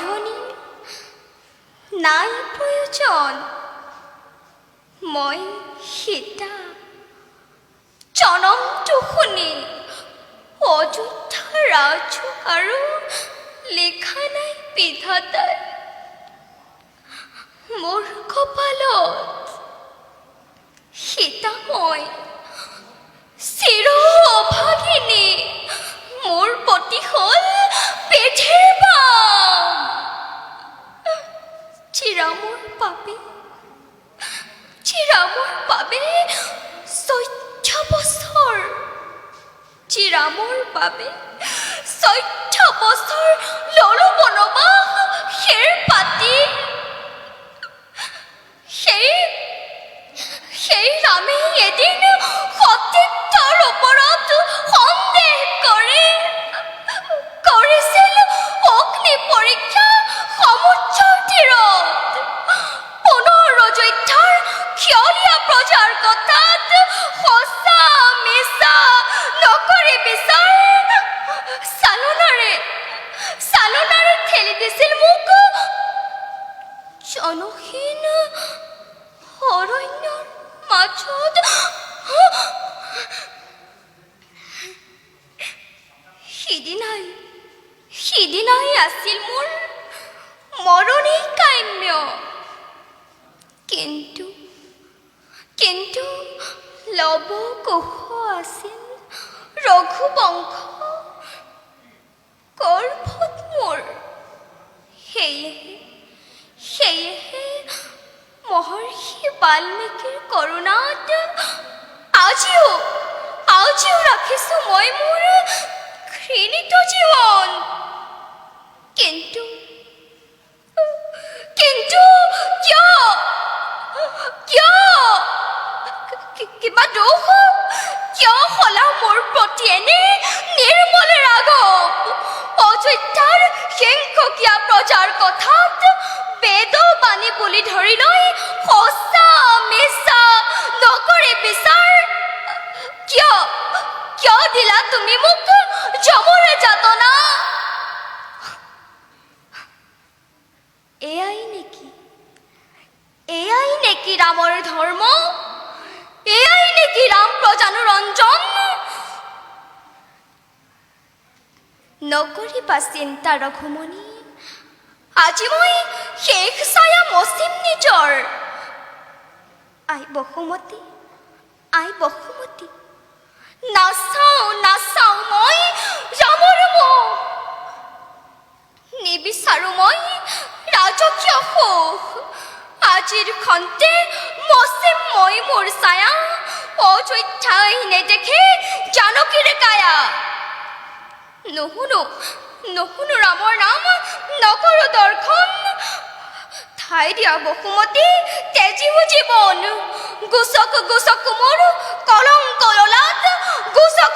ধনী নাই প্ৰয়োজন মই সীতা জনমটো শুনি অযোধ্যা ৰাজুক আৰু লিখা নাই বিধাতাই মোৰ কপালত সীতা মই চিৰ অভাগিনী মোৰ পতি হ'ল পেঠেৰ বাম চিৰামৰ বাবে 14 বছৰ চিৰামৰ বাবে 14 বছৰ ললো বনবাস খেৰ পাতি সেই ৰামে এদিন সতীত্বৰ ওপৰত সন্দেহ কৰিছিল অগ্নি পৰীক্ষা সমুদ্ৰৰ তীৰত পুনৰ অযোধ্যাৰ খিয়লীয়া প্ৰজাৰ কথাত সঁচা মিছা নকৰি বিচাৰ চালনাৰে ঠেলি দিছিল মোক জনহীন অৰণ্যৰ মাজত সিদিনাই আছিল মোৰ মৰণেই কাম্য কিন্তু লৱ কুশ আছিল ৰঘুবংশ গৰ্ভত মোৰ সেয়েহে মহৰ্ষি বাল্মীকিৰ কৰোণাত আজিও ৰাখিছো মই মোৰ ঘৃণিত জীৱন কিন্তু কিবা দোষ কিয় হলা মোৰ প্ৰতি এনে নিৰ্মল ৰাঘৱ অযোধ্যাৰ সিংহকীয়া প্ৰজাৰ কথাত বেদ বাণী বুলি ধৰি লৈ সঁচা মিছা নকৰি বিচাৰ কিয় দিলা তুমি মোক যমৰে যাতনা এয়াই নেকি ৰামৰ ধৰ্ম এয়াই নেকি ৰাম প্ৰজানুৰঞ্জন নকৰিবা চিন্তা ৰঘুমণি আজি মই শেষ ছায়া মচিম নিজৰ আই বসুমতী নাচাও মই ৰামৰ মোহ নিবিচাৰো মই ৰাজকীয় সুখ আজিৰ খন্তে মচিম মই মোৰ ছায়া অযোধ্যাই নেদেখে জানকীৰ কায়া নুশুনো ৰামৰ নাম নকৰো দৰ্শন ঠাই দিয়া বসুমতী তেজিও জীৱন গুচক মোৰ কলংক ললাত গুচক